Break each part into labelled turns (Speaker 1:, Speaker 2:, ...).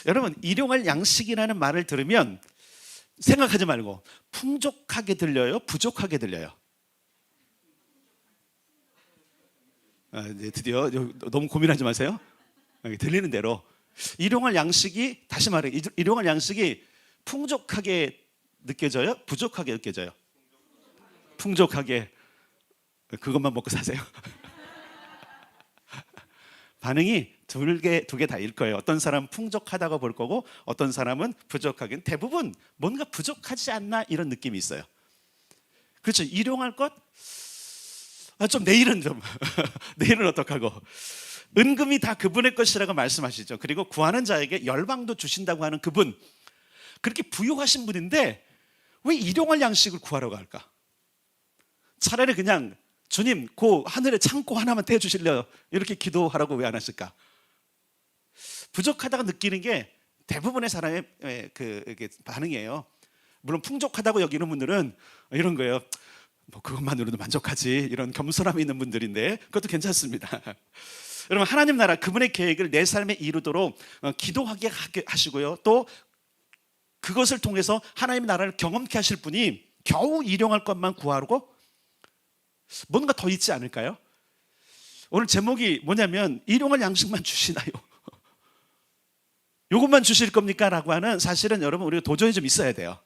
Speaker 1: 여러분, 일용할 양식이라는 말을 들으면 생각하지 말고 풍족하게 들려요? 부족하게 들려요? 드디어 너무 고민하지 마세요. 들리는 대로 일용할 양식이, 다시 말해, 일용할 양식이 풍족하게 느껴져요? 부족하게 느껴져요? 풍족하게. 그것만 먹고 사세요. 반응이 두 개 다일 거예요. 어떤 사람은 풍족하다고 볼 거고 어떤 사람은 부족하긴, 대부분 뭔가 부족하지 않나 이런 느낌이 있어요. 그렇죠. 일용할 것? 좀 내일은 좀 내일은 어떡하고, 은금이 다 그분의 것이라고 말씀하시죠. 그리고 구하는 자에게 열방도 주신다고 하는 그분, 그렇게 부유하신 분인데 왜 일용할 양식을 구하려고 할까? 차라리 그냥 주님 그 하늘에 창고 하나만 떼주실래요? 이렇게 기도하라고 왜 안 하실까? 부족하다고 느끼는 게 대부분의 사람의 이게 반응이에요. 물론 풍족하다고 여기는 분들은 이런 거예요. 뭐 그것만으로도 만족하지, 이런 겸손함이 있는 분들인데 그것도 괜찮습니다. 여러분, 하나님 나라 그분의 계획을 내 삶에 이루도록 기도하게 하시고요, 또 그것을 통해서 하나님의 나라를 경험케 하실 분이 겨우 일용할 것만 구하고 뭔가 더 있지 않을까요? 오늘 제목이 뭐냐면 일용할 양식만 주시나요? 이것만 주실 겁니까? 라고 하는, 사실은 여러분 우리가 도전이 좀 있어야 돼요.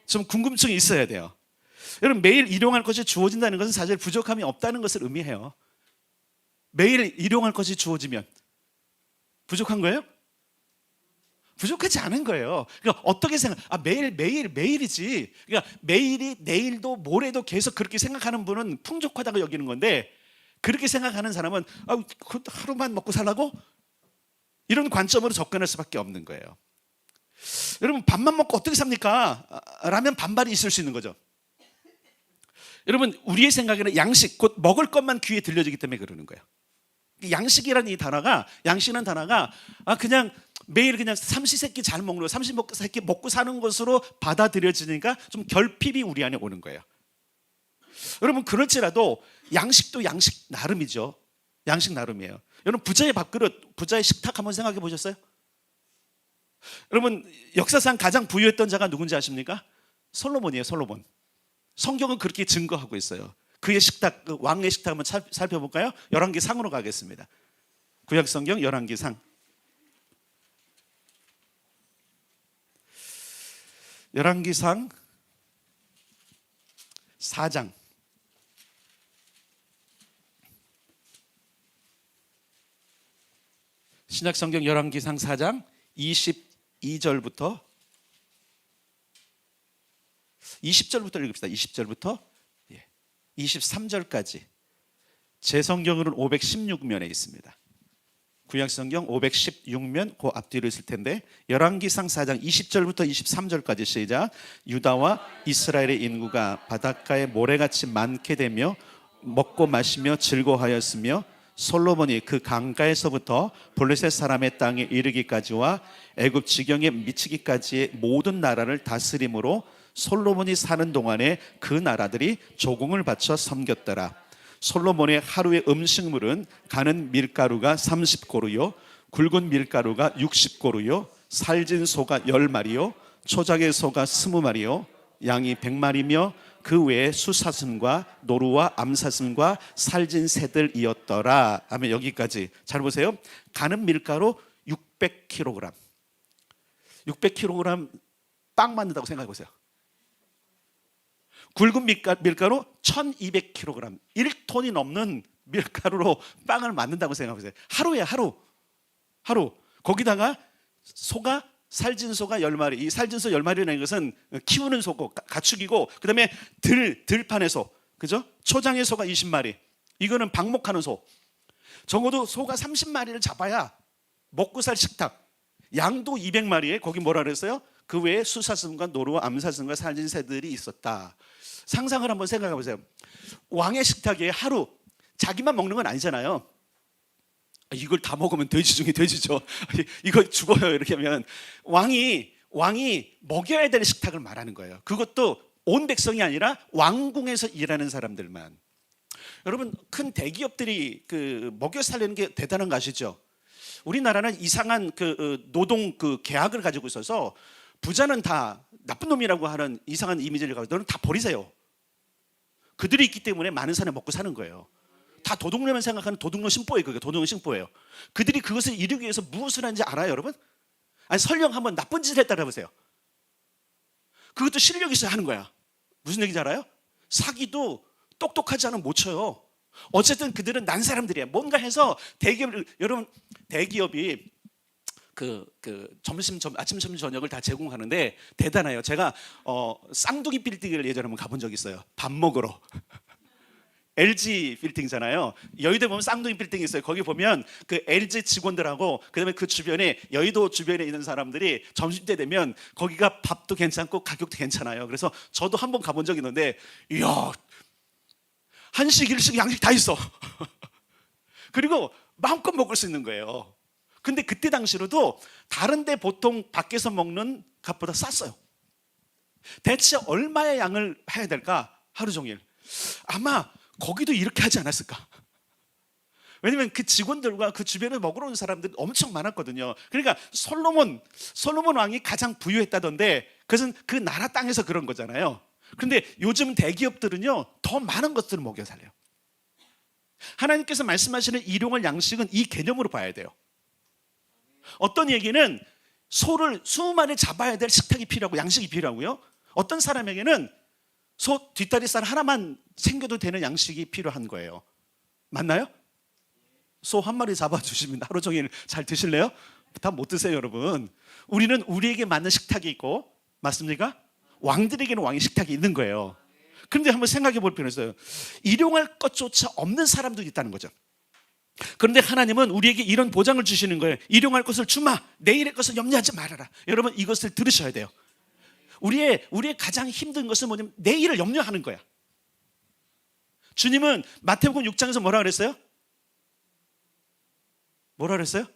Speaker 1: 좀 궁금증이 있어야 돼요. 여러분, 매일 일용할 것이 주어진다는 것은 사실 부족함이 없다는 것을 의미해요. 매일 일용할 것이 주어지면 부족한 거예요? 부족하지 않은 거예요. 그러니까 어떻게 매일이지. 그러니까 매일이 내일도 모레도 계속 그렇게 생각하는 분은 풍족하다고 여기는 건데, 그렇게 생각하는 사람은 하루만 먹고 살라고? 이런 관점으로 접근할 수밖에 없는 거예요. 여러분, 밥만 먹고 어떻게 삽니까? 라면 반발이 있을 수 있는 거죠. 여러분, 우리의 생각에는 양식, 곧 먹을 것만 귀에 들려지기 때문에 그러는 거예요. 양식이라는 단어가 그냥 매일 그냥 삼시세끼 잘 먹는 거, 삼시세끼 먹고 사는 것으로 받아들여지니까 좀 결핍이 우리 안에 오는 거예요. 여러분, 그럴지라도 양식도 양식 나름이죠. 양식 나름이에요. 여러분, 부자의 밥그릇, 부자의 식탁 한번 생각해 보셨어요? 여러분, 역사상 가장 부유했던 자가 누군지 아십니까? 솔로몬이에요. 솔로몬. 성경은 그렇게 증거하고 있어요. 그의 식탁, 그 왕의 식탁 한번 살펴볼까요? 열왕기상으로 가겠습니다. 구약성경 열왕기상. 열왕기상 4장. 신약성경 열왕기상 4장 22절부터 20절부터 읽읍시다. 20절부터 23절까지. 제 성경으로는 516면에 있습니다. 구약성경 516면 그 앞뒤로 있을 텐데, 열왕기상 4장 20절부터 23절까지 시작. 유다와 이스라엘의 인구가 바닷가에 모래같이 많게 되며 먹고 마시며 즐거워하였으며, 솔로몬이 그 강가에서부터 블레셋 사람의 땅에 이르기까지와 애굽 지경에 미치기까지의 모든 나라를 다스림으로 솔로몬이 사는 동안에 그 나라들이 조공을 바쳐 섬겼더라. 솔로몬의 하루의 음식물은 가는 밀가루가 30고루요, 굵은 밀가루가 60고루요, 살진 소가 10마리요, 초장의 소가 20마리요, 양이 100마리며 그 외에 수사슴과 노루와 암사슴과 살진 새들이었더라. 하면 여기까지. 잘 보세요. 가는 밀가루 600kg. 600kg 빵 만든다고 생각해 보세요. 굵은 밀가루 1200kg, 1톤이 넘는 밀가루로 빵을 만든다고 생각해보세요. 하루에 하루. 거기다가 소가, 살진 소가 10마리. 이 살진 소 10마리라는 것은 키우는 소고 가축이고, 그 다음에 들판의 소, 그죠? 초장의 소가 20마리. 이거는 방목하는 소. 적어도 소가 30마리를 잡아야 먹고 살 식탁. 양도 200마리에 거기 뭐라 그랬어요? 그 외에 수사슴과 노루와 암사슴과 살진 새들이 있었다. 상상을 한번 생각해 보세요. 왕의 식탁에 하루, 자기만 먹는 건 아니잖아요. 이걸 다 먹으면 돼지 중에 돼지죠. 이거 죽어요. 이렇게 하면 왕이 먹여야 될 식탁을 말하는 거예요. 그것도 온 백성이 아니라 왕궁에서 일하는 사람들만. 여러분, 큰 대기업들이 먹여 살리는 게 대단한 거 아시죠? 우리나라는 이상한 노동 계약을 가지고 있어서 부자는 다 나쁜 놈이라고 하는 이상한 이미지를 가지고 너는 다 버리세요. 그들이 있기 때문에 많은 사람이 먹고 사는 거예요. 다 도둑놈을 생각하는 도둑놈 심보예요. 그게 도둑놈 심보예요. 그들이 그것을 이루기 위해서 무엇을 하는지 알아요, 여러분? 아니 설령 한번 나쁜 짓을 했다고 해보세요. 그것도 실력이 있어야 하는 거야. 무슨 얘기인지 알아요? 사기도 똑똑하지 않으면 못 쳐요. 어쨌든 그들은 난 사람들이야. 뭔가 해서 여러분 대기업이 아침, 점심, 저녁을 다 제공하는데 대단해요. 제가 쌍둥이 빌딩을 예전에 한번 가본 적이 있어요. 밥 먹으러. LG 빌딩이잖아요. 여의도에 보면 쌍둥이 빌딩이 있어요. 거기 보면 그 LG 직원들하고 그다음에 그 주변에 여의도 주변에 있는 사람들이 점심때 되면 거기가 밥도 괜찮고 가격도 괜찮아요. 그래서 저도 한번 가본 적이 있는데 이야, 한식, 일식, 양식 다 있어. 그리고 마음껏 먹을 수 있는 거예요. 근데 그때 당시로도 다른 데 보통 밖에서 먹는 값보다 쌌어요. 대체 얼마의 양을 해야 될까? 하루 종일. 아마 거기도 이렇게 하지 않았을까? 왜냐면 그 직원들과 그 주변에 먹으러 온 사람들이 엄청 많았거든요. 그러니까 솔로몬 왕이 가장 부유했다던데 그것은 그 나라 땅에서 그런 거잖아요. 그런데 요즘 대기업들은요 더 많은 것들을 먹여 살려요. 하나님께서 말씀하시는 일용할 양식은 이 개념으로 봐야 돼요. 어떤 얘기는 소를 20마리 잡아야 될 식탁이 필요하고 양식이 필요하고요, 어떤 사람에게는 소 뒷다리살 하나만 챙겨도 되는 양식이 필요한 거예요. 맞나요? 소 한 마리 잡아주시면 하루 종일 잘 드실래요? 다 못 드세요, 여러분. 우리는 우리에게 맞는 식탁이 있고, 맞습니까? 왕들에게는 왕의 식탁이 있는 거예요. 그런데 한번 생각해 볼 필요가 있어요. 일용할 것조차 없는 사람도 있다는 거죠. 그런데 하나님은 우리에게 이런 보장을 주시는 거예요. 일용할 것을 주마, 내일의 것을 염려하지 말아라. 여러분 이것을 들으셔야 돼요. 우리의 가장 힘든 것은 뭐냐면 내일을 염려하는 거야. 주님은 마태복음 6장에서 뭐라 그랬어요? 뭐라 그랬어요?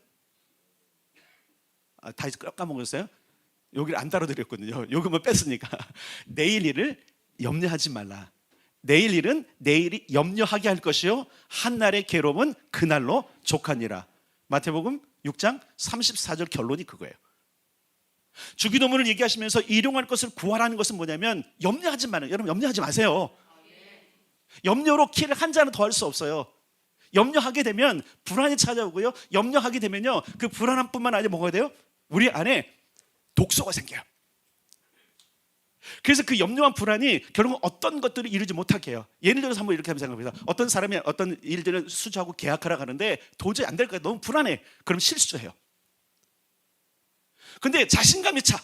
Speaker 1: 다 까먹었어요? 여기를 안 다뤄드렸거든요. 요금을 뺐으니까. 내일 일을 염려하지 말라. 내일 일은 내일이 염려하게 할 것이요 한날의 괴로움은 그날로 족하니라. 마태복음 6장 34절 결론이 그거예요. 주기도문을 얘기하시면서 일용할 것을 구하라는 것은 뭐냐면 염려하지 마는, 여러분 염려하지 마세요. 염려로 키를 한 잔은 더 할 수 없어요. 염려하게 되면 불안이 찾아오고요, 염려하게 되면요 그 불안함뿐만 아니라 뭐가 돼요? 우리 안에 독소가 생겨요. 그래서 그 염려와 불안이 결국 어떤 것들을 이루지 못하게 해요. 예를 들어서 한번 이렇게 한번 생각해보세요. 어떤 사람이 어떤 일들을 수주하고 계약하러 가는데 도저히 안 될 거예요. 너무 불안해. 그럼 실수해요. 근데 자신감이 차.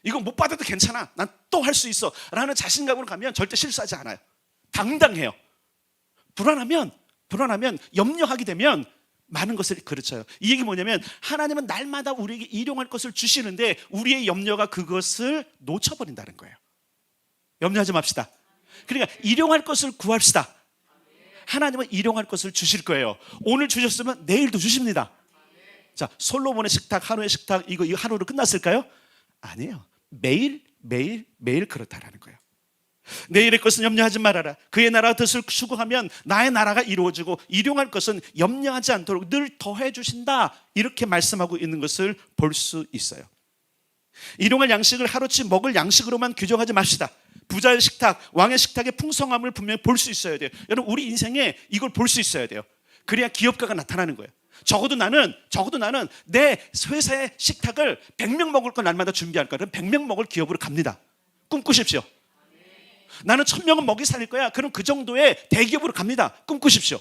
Speaker 1: 이거 못 받아도 괜찮아. 난 또 할 수 있어. 라는 자신감으로 가면 절대 실수하지 않아요. 당당해요. 불안하면 염려하게 되면 많은 것을 그르쳐요. 이 얘기 뭐냐면 하나님은 날마다 우리에게 일용할 것을 주시는데 우리의 염려가 그것을 놓쳐버린다는 거예요. 염려하지 맙시다. 그러니까 일용할 것을 구합시다. 하나님은 일용할 것을 주실 거예요. 오늘 주셨으면 내일도 주십니다. 자, 솔로몬의 식탁, 하루의 식탁, 이거 하루로 끝났을까요? 아니에요. 매일 그렇다라는 거예요. 내일의 것은 염려하지 말아라. 그의 나라가 뜻을 추구하면 나의 나라가 이루어지고 일용할 것은 염려하지 않도록 늘 더해 주신다. 이렇게 말씀하고 있는 것을 볼 수 있어요. 일용할 양식을 하루치 먹을 양식으로만 규정하지 맙시다. 부자의 식탁, 왕의 식탁의 풍성함을 분명히 볼 수 있어야 돼요. 여러분 우리 인생에 이걸 볼 수 있어야 돼요. 그래야 기업가가 나타나는 거예요. 적어도 나는 내 회사의 식탁을 100명 먹을 걸 날마다 준비할 거야. 그럼 100명 먹을 기업으로 갑니다. 꿈꾸십시오. 나는 1000명은 먹이 살릴 거야. 그럼 그 정도의 대기업으로 갑니다. 꿈꾸십시오.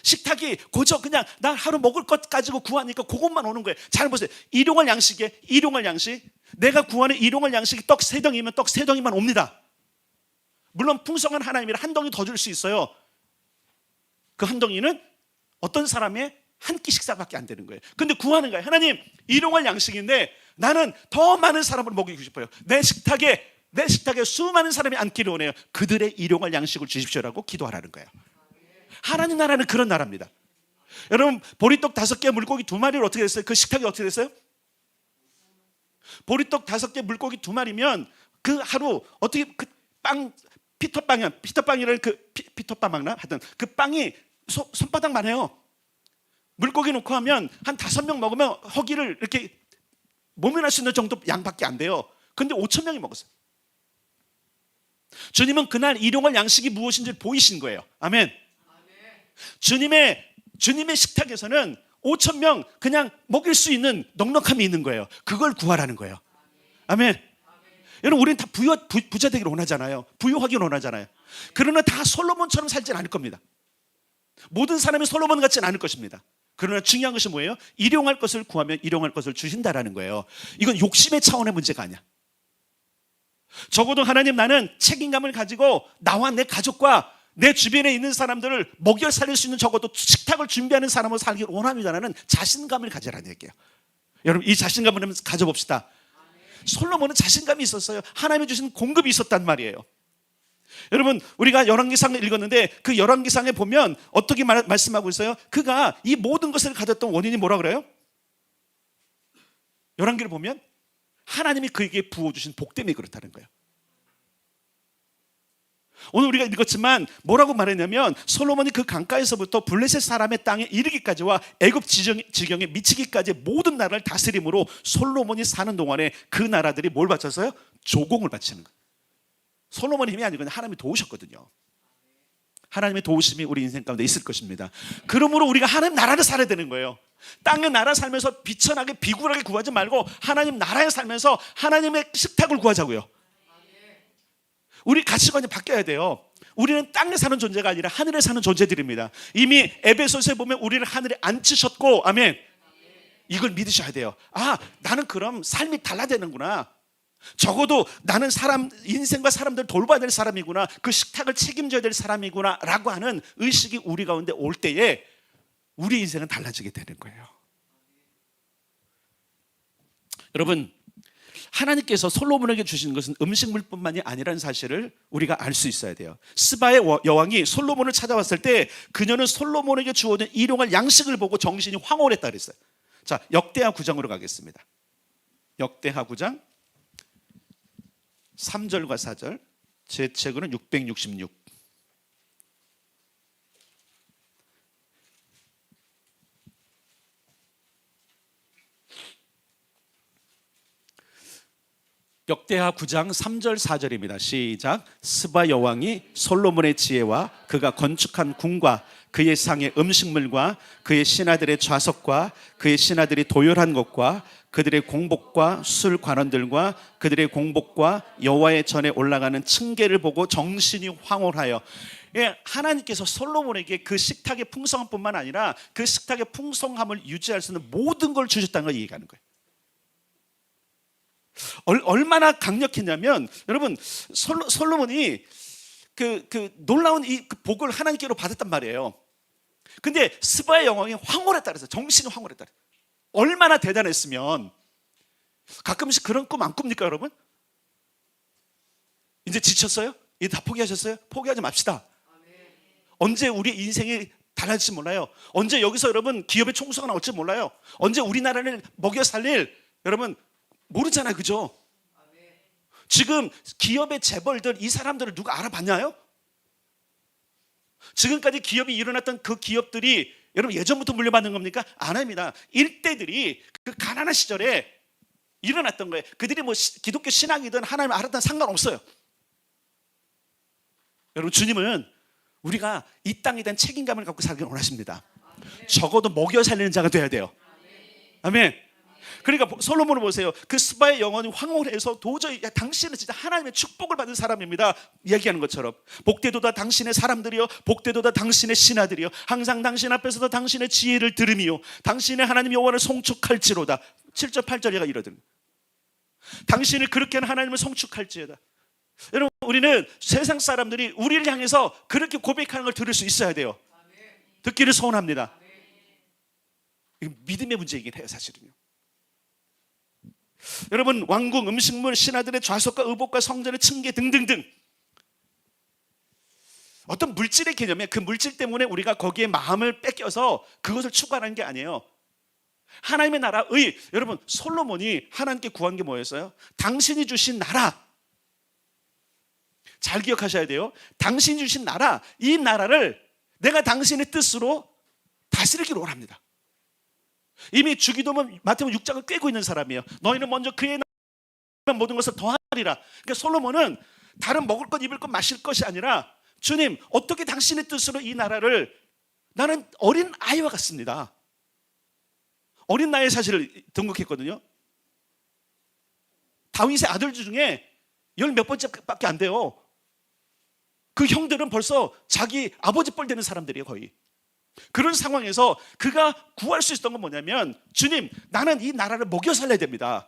Speaker 1: 식탁이 고저 그냥 나 하루 먹을 것 가지고 구하니까 그것만 오는 거예요. 잘 보세요. 일용할 양식에 일용할 양식, 내가 구하는 일용할 양식이 떡 3덩이면 떡 3덩이만 옵니다. 물론 풍성한 하나님이라 한 덩이 더 줄 수 있어요. 그 한 덩이는 어떤 사람의 한 끼 식사밖에 안 되는 거예요. 근데 구하는 거예요. 하나님 일용할 양식인데 나는 더 많은 사람을 먹이고 싶어요. 내 식탁에 수많은 사람이 앉기를 원해요. 그들의 일용할 양식을 주십시오라고 기도하라는 거예요. 하나님 나라는 그런 나라입니다. 여러분 보리떡 5개 물고기 2마리를 어떻게 됐어요? 그 식탁이 어떻게 됐어요? 보리떡 5개 물고기 2마리면 그 하루 어떻게 그 빵 피터빵이라는 그 피터빵 맞나? 하여튼 그 빵이 손바닥만 해요. 물고기 놓고 하면 한 5명 먹으면 허기를 이렇게 모면할 수 있는 정도 양밖에 안 돼요. 근데 5천 명이 먹었어요. 주님은 그날 일용할 양식이 무엇인지 보이신 거예요. 아멘. 주님의 식탁에서는 5천 명 그냥 먹일 수 있는 넉넉함이 있는 거예요. 그걸 구하라는 거예요. 아멘. 여러분, 우리는 다 부자 되기를 원하잖아요. 부유하기를 원하잖아요. 그러나 다 솔로몬처럼 살지는 않을 겁니다. 모든 사람이 솔로몬 같지는 않을 것입니다. 그러나 중요한 것이 뭐예요? 일용할 것을 구하면 일용할 것을 주신다라는 거예요. 이건 욕심의 차원의 문제가 아니야. 적어도 하나님, 나는 책임감을 가지고 나와 내 가족과 내 주변에 있는 사람들을 먹여 살릴 수 있는 적어도 식탁을 준비하는 사람으로 살기를 원합니다라는 자신감을 가지라는 얘기예요. 여러분, 이 자신감을 한번 가져봅시다. 솔로몬은 자신감이 있었어요. 하나님이 주신 공급이 있었단 말이에요. 여러분, 우리가 열왕기상을 읽었는데 그 열왕기상에 보면 어떻게 말씀하고 있어요? 그가 이 모든 것을 가졌던 원인이 뭐라 그래요? 열왕기를 보면 하나님이 그에게 부어주신 복 때문에 그렇다는 거예요. 오늘 우리가 읽었지만 뭐라고 말했냐면, 솔로몬이 그 강가에서부터 블레셋 사람의 땅에 이르기까지와 애굽 지경에 미치기까지 모든 나라를 다스림으로 솔로몬이 사는 동안에 그 나라들이 뭘 바쳤어요? 조공을 바치는 거예요. 솔로몬의 힘이 아니고 하나님이 도우셨거든요. 하나님의 도우심이 우리 인생 가운데 있을 것입니다. 그러므로 우리가 하나님 나라를 살아야 되는 거예요. 땅의 나라 살면서 비천하게 비굴하게 구하지 말고 하나님 나라에 살면서 하나님의 식탁을 구하자고요. 우리 가치관이 바뀌어야 돼요. 우리는 땅에 사는 존재가 아니라 하늘에 사는 존재들입니다. 이미 에베소서에 보면 우리를 하늘에 앉히셨고, 아멘. 이걸 믿으셔야 돼요. 아, 나는 그럼 삶이 달라지는구나. 적어도 나는 인생과 사람들을 돌봐야 될 사람이구나. 그 식탁을 책임져야 될 사람이구나 라고 하는 의식이 우리 가운데 올 때에 우리 인생은 달라지게 되는 거예요. 여러분, 하나님께서 솔로몬에게 주신 것은 음식물뿐만이 아니라는 사실을 우리가 알 수 있어야 돼요. 스바의 여왕이 솔로몬을 찾아왔을 때 그녀는 솔로몬에게 주어진 일용할 양식을 보고 정신이 황홀했다 그랬어요. 자, 역대하 9장으로 가겠습니다. 역대하 9장 3절과 4절, 제 책으로는 666. 역대하 9장 3절 4절입니다. 시작. 스바 여왕이 솔로몬의 지혜와 그가 건축한 궁과 그의 상의 음식물과 그의 신하들의 좌석과 그의 신하들이 도열한 것과 그들의 공복과 술 관원들과 그들의 공복과 여호와의 전에 올라가는 층계를 보고 정신이 황홀하여. 하나님께서 솔로몬에게 그 식탁의 풍성함뿐만 아니라 그 식탁의 풍성함을 유지할 수 있는 모든 걸 주셨다는 걸 얘기하는 거예요. 얼마나 강력했냐면, 여러분, 솔로몬이 그 놀라운 이 복을 하나님께로 받았단 말이에요. 근데 스바의 영왕이 황홀했다 그랬어요. 정신이 황홀했다. 얼마나 대단했으면. 가끔씩 그런 꿈 안 꿉니까, 여러분? 이제 지쳤어요? 이제 다 포기하셨어요? 포기하지 맙시다. 언제 우리 인생이 달라질지 몰라요. 언제 여기서 여러분 기업의 총수가 나올지 몰라요. 언제 우리나라를 먹여 살릴, 여러분 모르잖아요, 그죠? 지금 기업의 재벌들, 이 사람들을 누가 알아봤나요? 지금까지 기업이 일어났던 그 기업들이 여러분 예전부터 물려받는 겁니까? 아닙니다. 일대들이 그 가난한 시절에 일어났던 거예요. 그들이 뭐 기독교 신앙이든 하나님을 알았든 상관없어요. 여러분, 주님은 우리가 이 땅에 대한 책임감을 갖고 살기를 원하십니다. 적어도 먹여 살리는 자가 돼야 돼요. 아멘. 그러니까 솔로몬을 보세요. 그 스바의 영혼이 황홀해서 도저히, 당신은 진짜 하나님의 축복을 받은 사람입니다, 이야기하는 것처럼. 복되도다 당신의 사람들이요, 복되도다 당신의 신하들이요, 항상 당신 앞에서도 당신의 지혜를 들으미요, 당신의 하나님 여호와를 송축할지로다. 7절 8절에가 이러든, 당신을 그렇게 하는 하나님을 송축할지어다. 여러분, 우리는 세상 사람들이 우리를 향해서 그렇게 고백하는 걸 들을 수 있어야 돼요. 듣기를 소원합니다. 이거 믿음의 문제이긴 해요, 사실은요. 여러분, 왕궁, 음식물, 신하들의 좌석과 의복과 성전의 층계 등등등, 어떤 물질의 개념이에요. 그 물질 때문에 우리가 거기에 마음을 뺏겨서 그것을 추구하는 게 아니에요. 하나님의 나라의, 여러분, 솔로몬이 하나님께 구한 게 뭐였어요? 당신이 주신 나라. 잘 기억하셔야 돼요. 당신이 주신 나라, 이 나라를 내가 당신의 뜻으로 다스리기를 원합니다. 이미 주기도문 마태복음 6장을 꿰고 있는 사람이에요. 너희는 먼저 그의 나라와 모든 것을 더하리라. 그러니까 솔로몬은 다른 먹을 것, 입을 것, 마실 것이 아니라 주님, 어떻게 당신의 뜻으로 이 나라를, 나는 어린 아이와 같습니다. 어린 나이에 사실 등극했거든요. 다윗의 아들 중에 열 몇 번째밖에 안 돼요. 그 형들은 벌써 자기 아버지 뻘 되는 사람들이에요, 거의. 그런 상황에서 그가 구할 수 있었던 건 뭐냐면, 주님, 나는 이 나라를 먹여 살려야 됩니다.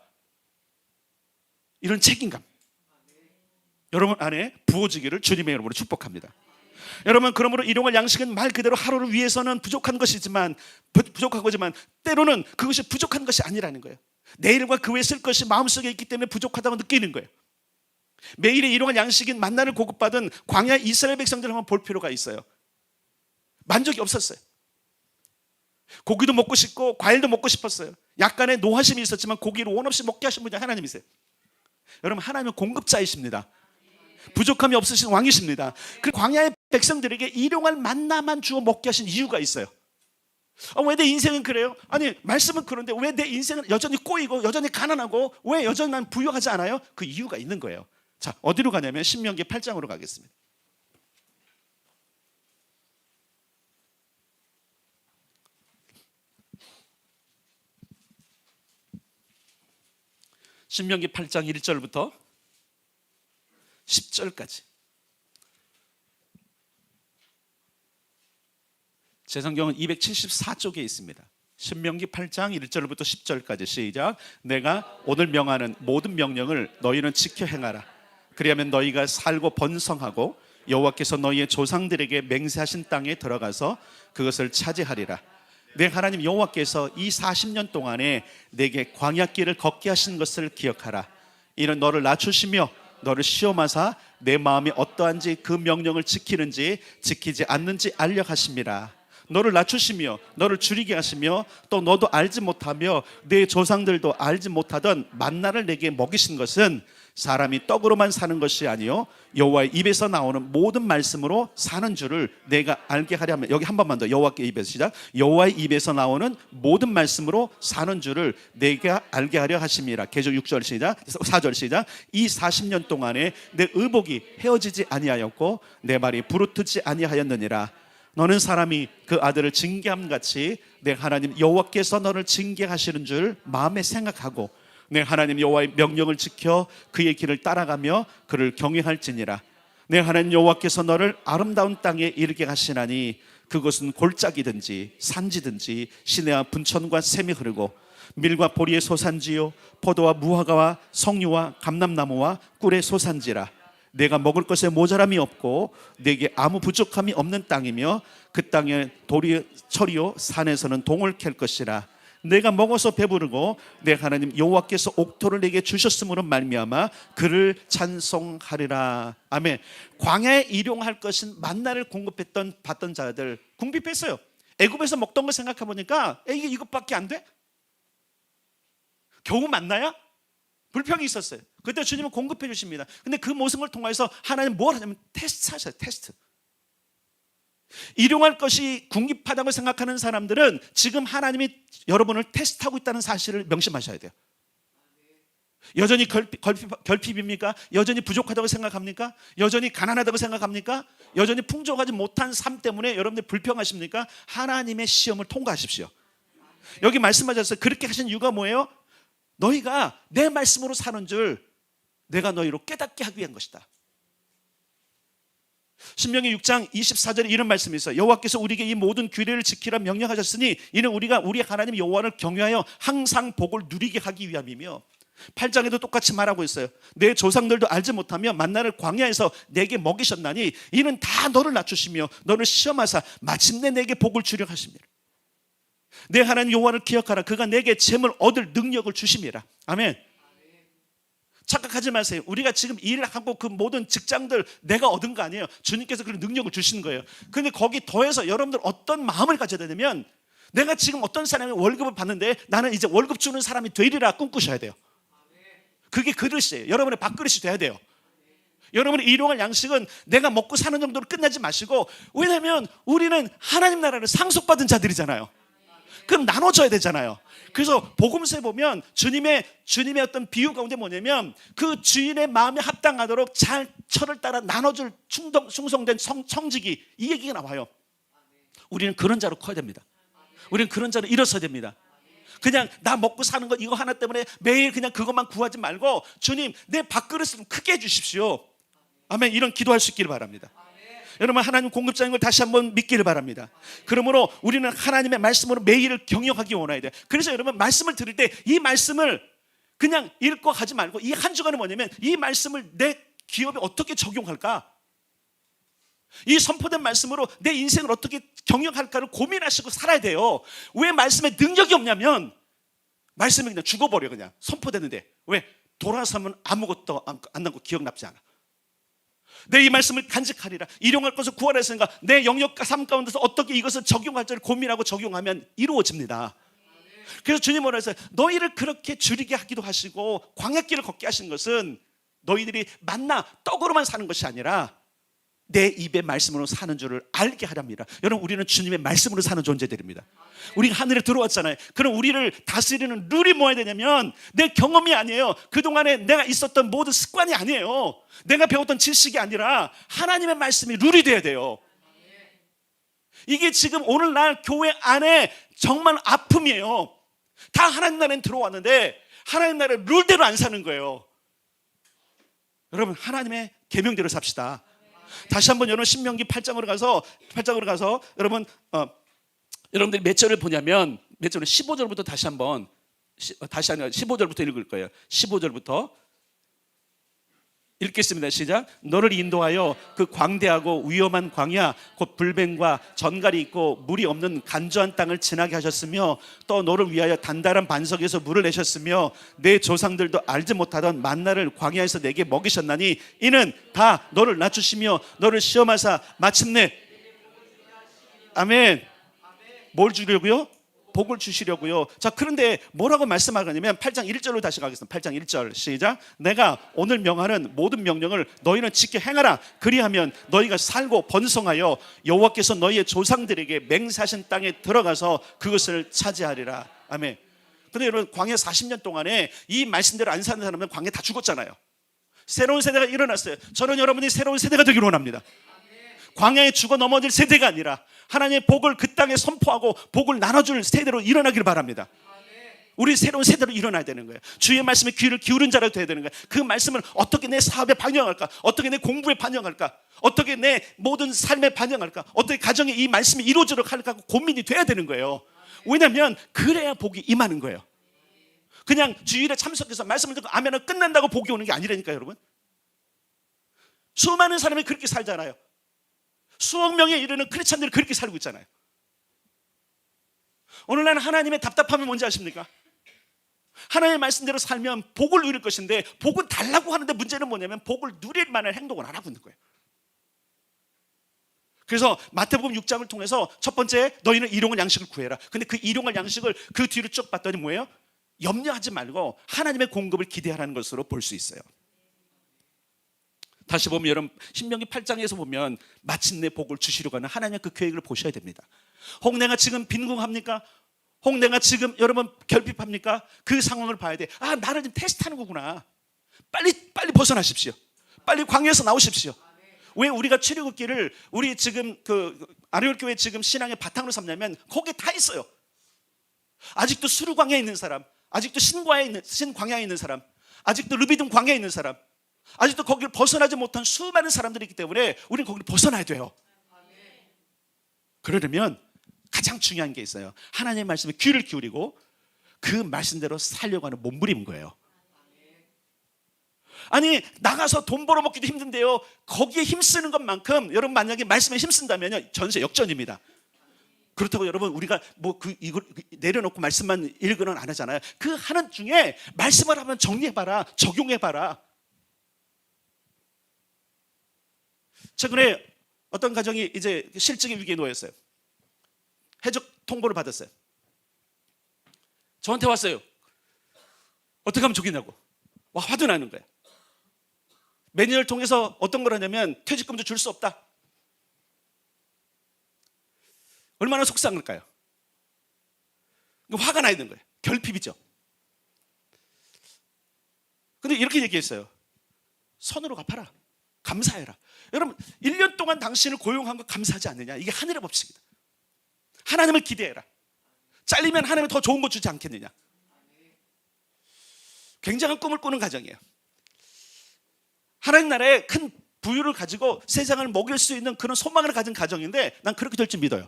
Speaker 1: 이런 책임감. 여러분 안에 부어지기를 주님의 이름으로 축복합니다. 여러분, 그러므로 일용할 양식은 말 그대로 하루를 위해서는 부족한 것이지만, 부족한 거지만 때로는 그것이 부족한 것이 아니라는 거예요. 내일과 그 외에 쓸 것이 마음속에 있기 때문에 부족하다고 느끼는 거예요. 매일의 일용할 양식인 만나를 고급받은 광야 이스라엘 백성들을 한번 볼 필요가 있어요. 만족이 없었어요. 고기도 먹고 싶고 과일도 먹고 싶었어요. 약간의 노하심이 있었지만 고기를 원 없이 먹게 하신 분이 하나님이세요. 여러분, 하나님은 공급자이십니다. 부족함이 없으신 왕이십니다. 그 광야의 백성들에게 일용할 만나만 주어 먹게 하신 이유가 있어요. 왜 내 인생은 그래요? 아니, 말씀은 그런데 왜 내 인생은 여전히 꼬이고 여전히 가난하고 왜 여전히 난 부유하지 않아요? 그 이유가 있는 거예요. 자, 어디로 가냐면 신명기 8장으로 가겠습니다. 신명기 8장 1절부터 10절까지. 제 성경은 274쪽에 있습니다. 신명기 8장 1절부터 10절까지 시작. 내가 오늘 명하는 모든 명령을 너희는 지켜 행하라. 그리하면 너희가 살고 번성하고 여호와께서 너희의 조상들에게 맹세하신 땅에 들어가서 그것을 차지하리라. 내 하나님 여호와께서 이 40년 동안에 내게 광야길을 걷게 하신 것을 기억하라. 이는 너를 낮추시며 너를 시험하사 내 마음이 어떠한지 그 명령을 지키는지 지키지 않는지 알려 하심이라. 너를 낮추시며 너를 줄이게 하시며 또 너도 알지 못하며 내 조상들도 알지 못하던 만나를 내게 먹이신 것은 사람이 떡으로만 사는 것이 아니요 여호와의 입에서 나오는 모든 말씀으로 사는 줄을 내가 알게 하려 하면, 여기 한 번만 더, 여호와의 입에서 시작. 여호와의 입에서 나오는 모든 말씀으로 사는 줄을 내가 알게 하려 하심이라. 계속 6절 시작, 4절 시작. 이 40년 동안에 내 의복이 헤어지지 아니하였고 내 말이 부르트지 아니하였느니라. 너는 사람이 그 아들을 징계함 같이 내 하나님 여호와께서 너를 징계하시는 줄 마음에 생각하고 내 하나님 여호와의 명령을 지켜 그의 길을 따라가며 그를 경외할지니라. 내 하나님 여호와께서 너를 아름다운 땅에 이르게 하시나니 그것은 골짜기든지 산지든지 시내와 분천과 샘이 흐르고 밀과 보리의 소산지요 포도와 무화과와 석류와 감람나무와 꿀의 소산지라. 내가 먹을 것에 모자람이 없고 내게 아무 부족함이 없는 땅이며 그 땅에 돌이 철이요 산에서는 동을 캘 것이라. 내가 먹어서 배부르고 내 하나님 여호와께서 옥토를 내게 주셨으므로 말미암아 그를 찬송하리라. 아멘. 광야에 일용할 것은 만나를 받던 자들 궁핍했어요. 애굽에서 먹던 거 생각해 보니까 이게 이것밖에 안 돼? 겨우 만나야? 불평이 있었어요. 그때 주님은 공급해 주십니다. 근데 그 모습을 통해서 하나님 뭘 하냐면 테스트 하셔요. 테스트. 일용할 것이 궁핍하다고 생각하는 사람들은 지금 하나님이 여러분을 테스트하고 있다는 사실을 명심하셔야 돼요. 여전히 결핍입니까? 여전히 부족하다고 생각합니까? 여전히 가난하다고 생각합니까? 여전히 풍족하지 못한 삶 때문에 여러분들 불평하십니까? 하나님의 시험을 통과하십시오. 여기 말씀하셨어요. 그렇게 하신 이유가 뭐예요? 너희가 내 말씀으로 사는 줄 내가 너희로 깨닫게 하기 위한 것이다. 신명기 6장 24절에 이런 말씀이 있어요. 여호와께서 우리에게 이 모든 규례를 지키라 명령하셨으니 이는 우리가 우리 하나님 여호와를 경외하여 항상 복을 누리게 하기 위함이며, 8장에도 똑같이 말하고 있어요. 내 조상들도 알지 못하며 만나를 광야에서 내게 먹이셨나니 이는 다 너를 낮추시며 너를 시험하사 마침내 내게 복을 주려 하심이라. 내 하나님 여호와를 기억하라. 그가 내게 재물 얻을 능력을 주심이라. 아멘. 착각하지 마세요. 우리가 지금 일을 하고 그 모든 직장들 내가 얻은 거 아니에요. 주님께서 그런 능력을 주시는 거예요. 그런데 거기 더해서 여러분들 어떤 마음을 가져야 되냐면, 내가 지금 어떤 사람이 월급을 받는데 나는 이제 월급 주는 사람이 되리라 꿈꾸셔야 돼요. 그게 그릇이에요. 여러분의 밥그릇이 돼야 돼요. 여러분의 일용할 양식은 내가 먹고 사는 정도로 끝나지 마시고, 왜냐하면 우리는 하나님 나라를 상속받은 자들이잖아요. 그럼 나눠줘야 되잖아요. 그래서 복음서에 보면 주님의 어떤 비유 가운데 뭐냐면 그 주인의 마음에 합당하도록 잘 철을 따라 나눠줄 충성된 청지기, 이 얘기가 나와요. 우리는 그런 자로 커야 됩니다. 우리는 그런 자로 일어서야 됩니다. 그냥 나 먹고 사는 것 이거 하나 때문에 매일 그냥 그것만 구하지 말고 주님 내 밥그릇을 좀 크게 해주십시오. 아멘. 이런 기도할 수 있기를 바랍니다. 여러분 하나님 공급자인 걸 다시 한번 믿기를 바랍니다. 그러므로 우리는 하나님의 말씀으로 매일을 경영하기 원해야 돼요. 그래서 여러분 말씀을 들을 때 이 말씀을 그냥 읽고 가지 말고 이 한 주간은 뭐냐면 이 말씀을 내 기업에 어떻게 적용할까, 이 선포된 말씀으로 내 인생을 어떻게 경영할까를 고민하시고 살아야 돼요. 왜 말씀에 능력이 없냐면 말씀이 그냥 죽어버려. 그냥 선포되는데 왜? 돌아서면 아무것도 안 남고 기억납지 않아. 내 이 말씀을 간직하리라, 일용할 것을 구하라 했으니까 내 영역 삶 가운데서 어떻게 이것을 적용할지를 고민하고 적용하면 이루어집니다. 그래서 주님 뭐라 했어요? 너희를 그렇게 줄이게 하기도 하시고 광야길을 걷게 하신 것은 너희들이 만나 떡으로만 사는 것이 아니라 내 입의 말씀으로 사는 줄을 알게 하랍니다. 여러분 우리는 주님의 말씀으로 사는 존재들입니다. 우리가 하늘에 들어왔잖아요. 그럼 우리를 다스리는 룰이 뭐야 되냐면 내 경험이 아니에요. 그동안에 내가 있었던 모든 습관이 아니에요. 내가 배웠던 지식이 아니라 하나님의 말씀이 룰이 돼야 돼요. 이게 지금 오늘날 교회 안에 정말 아픔이에요. 다 하나님 나라에 들어왔는데 하나님 나라의 룰대로 안 사는 거예요. 여러분 하나님의 계명대로 삽시다. 다시 한번 여러분 신명기 8장으로 가서 여러분 여러분들이 몇 절을 보냐면 몇 절을 15절부터 다시 아니라 15절부터 읽을 거예요. 15절부터 읽겠습니다. 시작. 너를 인도하여 그 광대하고 위험한 광야 곧 불뱀과 전갈이 있고 물이 없는 간조한 땅을 지나게 하셨으며 또 너를 위하여 단단한 반석에서 물을 내셨으며 내 조상들도 알지 못하던 만나를 광야에서 내게 먹이셨나니 이는 다 너를 낮추시며 너를 시험하사 마침내 아멘. 뭘 주려고요? 복을 주시려고요. 자, 그런데 뭐라고 말씀하냐면 8장 1절로 다시 가겠습니다. 8장 1절 시작. 내가 오늘 명하는 모든 명령을 너희는 지켜 행하라. 그리하면 너희가 살고 번성하여 여호와께서 너희의 조상들에게 맹세하신 땅에 들어가서 그것을 차지하리라. 아멘. 근데 여러분 광야 40년 동안에 이 말씀대로 안 사는 사람은 광야 다 죽었잖아요. 새로운 세대가 일어났어요. 저는 여러분이 새로운 세대가 되기를 원합니다. 광야에 죽어 넘어질 세대가 아니라 하나님의 복을 그 땅에 선포하고 복을 나눠줄 세대로 일어나기를 바랍니다. 우리 새로운 세대로 일어나야 되는 거예요. 주의 말씀에 귀를 기울인 자로 돼야 되는 거예요. 그 말씀을 어떻게 내 사업에 반영할까, 어떻게 내 공부에 반영할까, 어떻게 내 모든 삶에 반영할까, 어떻게 가정에 이 말씀이 이루어지도록 할까 고민이 돼야 되는 거예요. 왜냐하면 그래야 복이 임하는 거예요. 그냥 주일에 참석해서 말씀을 듣고 아멘은 끝난다고 복이 오는 게 아니라니까요. 여러분 수많은 사람이 그렇게 살잖아요. 수억 명에 이르는 크리스찬들이 그렇게 살고 있잖아요. 오늘날 하나님의 답답함이 뭔지 아십니까? 하나님의 말씀대로 살면 복을 누릴 것인데 복은 달라고 하는데 문제는 뭐냐면 복을 누릴 만한 행동을 안 하고 있는 거예요. 그래서 마태복음 6장을 통해서 첫 번째 너희는 일용할 양식을 구해라. 근데 그 일용할 양식을 그 뒤로 쭉 봤더니 뭐예요? 염려하지 말고 하나님의 공급을 기대하라는 것으로 볼 수 있어요. 다시 보면 여러분 신명기 8장에서 보면 마침내 복을 주시려고 하는 하나님의 그 계획을 보셔야 됩니다. 혹 내가 지금 빈궁합니까? 혹 내가 지금 여러분 결핍합니까? 그 상황을 봐야 돼. 아, 나를 지금 테스트하는 거구나. 빨리 벗어나십시오. 빨리 광야에서 나오십시오. 왜 우리가 출애굽기를 우리 지금 그 아르올교회 지금 신앙의 바탕으로 삼냐면 거기에 다 있어요. 아직도 수르 광야에 있는 사람, 아직도 신광야에 있는 사람, 아직도 르비딤 광야에 있는 사람, 아직도 거기를 벗어나지 못한 수많은 사람들이 있기 때문에 우리는 거기를 벗어나야 돼요. 그러려면 가장 중요한 게 있어요. 하나님의 말씀에 귀를 기울이고 그 말씀대로 살려고 하는 몸부림인 거예요. 아니 나가서 돈 벌어먹기도 힘든데요, 거기에 힘쓰는 것만큼 여러분 만약에 말씀에 힘쓴다면 전세 역전입니다. 그렇다고 여러분 우리가 뭐 이걸 내려놓고 말씀만 읽으는 안 하잖아요. 그 하는 중에 말씀을 한번 정리해봐라, 적용해봐라. 최근에 어떤 가정이 이제 실직의 위기에 놓였어요. 해적 통보를 받았어요. 저한테 왔어요. 어떻게 하면 좋겠냐고. 와, 화도 나는 거예요. 매니저를 통해서 어떤 걸 하냐면 퇴직금도 줄 수 없다. 얼마나 속상할까요? 화가 나 있는 거예요. 결핍이죠. 근데 이렇게 얘기했어요. 선으로 갚아라. 감사해라. 여러분 1년 동안 당신을 고용한 거 감사하지 않느냐? 이게 하늘의 법칙이다. 하나님을 기대해라. 잘리면 하나님이 더 좋은 거 주지 않겠느냐? 굉장한 꿈을 꾸는 가정이에요. 하나님 나라에 큰 부유를 가지고 세상을 먹일 수 있는 그런 소망을 가진 가정인데 난 그렇게 될 줄 믿어요.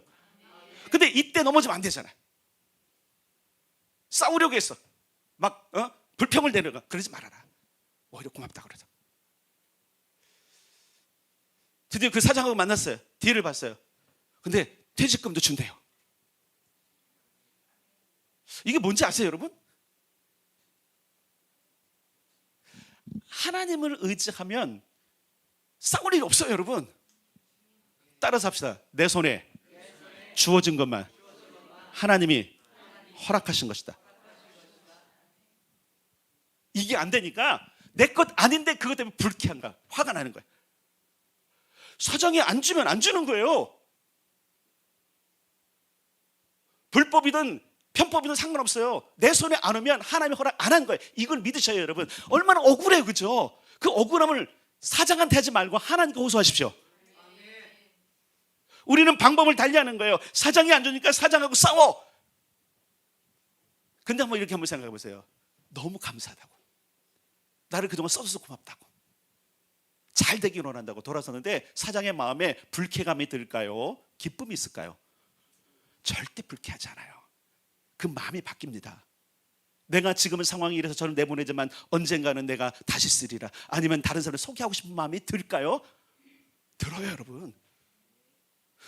Speaker 1: 근데 이때 넘어지면 안 되잖아요. 싸우려고 했어. 막 불평을 내려가. 그러지 말아라. 오히려 고맙다 그러자. 드디어 그 사장하고 만났어요. 뒤를 봤어요. 근데 퇴직금도 준대요. 이게 뭔지 아세요, 여러분? 하나님을 의지하면 싸울 일이 없어요, 여러분. 따라서 합시다. 내 손에 주어진 것만 하나님이 허락하신 것이다. 이게 안 되니까 내 것 아닌데 그것 때문에 불쾌한가, 화가 나는 거예요. 사장이 안 주면 안 주는 거예요. 불법이든 편법이든 상관없어요. 내 손에 안 오면 하나님이 허락 안 한 거예요. 이걸 믿으셔요, 여러분. 얼마나 억울해요, 그죠? 그 억울함을 사장한테 하지 말고 하나님께 호소하십시오. 우리는 방법을 달리하는 거예요. 사장이 안 주니까 사장하고 싸워. 근데 한번 이렇게 한번 생각해 보세요. 너무 감사하다고, 나를 그동안 써줘서 고맙다고, 잘 되길 원한다고 돌아섰는데 사장의 마음에 불쾌감이 들까요? 기쁨이 있을까요? 절대 불쾌하지 않아요. 그 마음이 바뀝니다. 내가 지금은 상황이 이래서 저는 내보내지만 언젠가는 내가 다시 쓰리라. 아니면 다른 사람을 소개하고 싶은 마음이 들까요? 들어요, 여러분.